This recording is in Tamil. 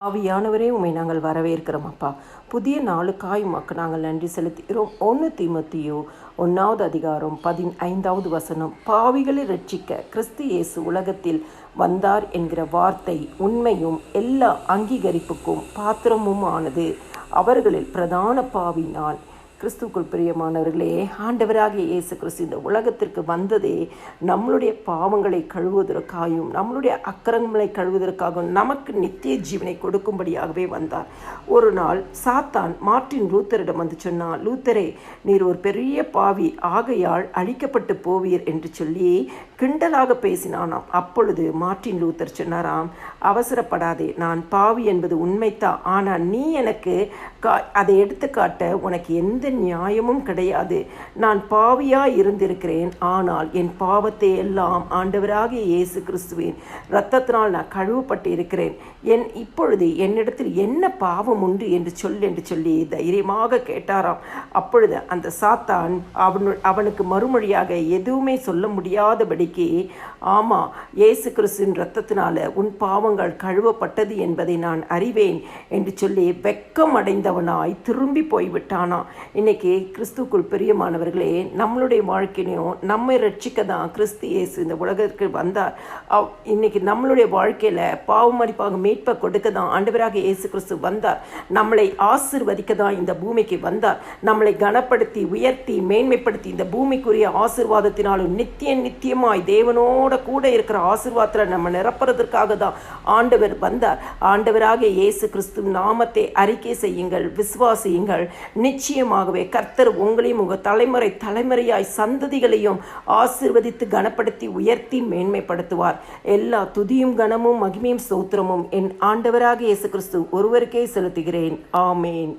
ஆவியானவரே, உம்மை நாங்கள் வரவேற்கிறோம் அப்பா. புதிய நாளுக்காய் உமக்கு நாங்கள் நன்றி செலுத்துகிறோம். 1 தீமோத்தேயு 1வது அதிகாரம் 15வது வசனம், பாவிகளை ரட்சிக்க கிறிஸ்து இயேசு உலகத்தில் வந்தார் என்கிற வார்த்தை உண்மையும் எல்லா அங்கீகரிப்புக்கும் பாத்திரமும் ஆனது. அவர்களில் பிரதான பாவி நான். கிறிஸ்துக்குள் பிரியமானவர்களே, ஆண்டவராகிய இயேசு கிறிஸ்து இந்த உலகத்திற்கு வந்ததே நம்மளுடைய பாவங்களை கழுவுவதற்காகவும் நம்மளுடைய அக்கிரமங்களை கழுவுவதற்காகவும் நமக்கு நித்திய ஜீவனை கொடுக்கும்படியாகவே வந்தார். ஒரு நாள் சாத்தான் மார்ட்டின் லூத்தரிடம் வந்து சொன்னான், லூத்தரே, நீர் ஒரு பெரிய பாவி, ஆகையால் அழிக்கப்பட்டு போவீர் என்று சொல்லி கிண்டலாக பேசினானாம். அப்பொழுது மார்ட்டின் லூத்தர் சொன்னாராம், அவசரப்படாதே, நான் பாவி என்பது உண்மைத்தான், ஆனால் நீ எனக்கு அதை எடுத்துக்காட்ட உனக்கு எந்த நியாயமும் கிடையாது. நான் பாவியாய் இருந்திருக்கிறேன், ஆனால் என் பாவத்தை எல்லாம் ஆண்டவராகிய இயேசு கிறிஸ்துவின் இரத்தத்தினால் நான் கழுவப்பட்டு இருக்கிறேன். இப்பொழுது என்னிடத்தில் என்ன பாவம் உண்டு என்று சொல்லி தைரியமாக கேட்டாராம். அப்பொழுது அந்த சாத்தான் அவனுக்கு மறுமொழியாக எதுவுமே சொல்ல முடியாதபடிக்கு, ஆமா, இயேசு கிறிஸ்துவின் இரத்தத்தினால உன் பாவங்கள் கழுவப்பட்டது என்பதை நான் அறிவேன் என்று சொல்லி வெக்கம் அடைந்தவனாய் திரும்பி போய்விட்டானா. இன்னைக்கு கிறிஸ்துக்குள் பிரியமானவர்களே, நம்மளுடைய வாழ்க்கையிலையும் நம்மை ரட்சிக்க தான் கிறிஸ்து இயேசு இந்த உலகத்திற்கு வந்தார். இன்னைக்கு நம்மளுடைய வாழ்க்கையில் பாவமறிப்பாக மீட்பை கொடுக்க தான் ஆண்டவராக இயேசு கிறிஸ்து வந்தார். நம்மளை ஆசீர்வதிக்க தான் இந்த பூமிக்கு வந்தார். நம்மளை கனப்படுத்தி உயர்த்தி மேன்மைப்படுத்தி இந்த பூமிக்குரிய ஆசீர்வாதத்தினாலும் நித்தியமாய் தேவனோட கூட இருக்கிற ஆசீர்வாதத்தில் நம்ம நிரப்புறதற்காக தான் ஆண்டவர் வந்தார். ஆண்டவராக இயேசு கிறிஸ்து நாமத்தை அறிக்கை செய்யுங்கள், விசுவாசியுங்கள். நிச்சயமாகவே கர்த்தர் உங்களையும் உங்கள் தலைமுறையாய் சந்ததிகளையும் ஆசீர்வதித்து கனப்படுத்தி உயர்த்தி மேன்மைப்படுத்துவார். எல்லா துதியும் கனமும் மகிமையும் ஸ்தோத்திரமும் என் ஆண்டவராக இயேசு கிறிஸ்து ஒருவருக்கே செலுத்துகிறேன். ஆமேன்.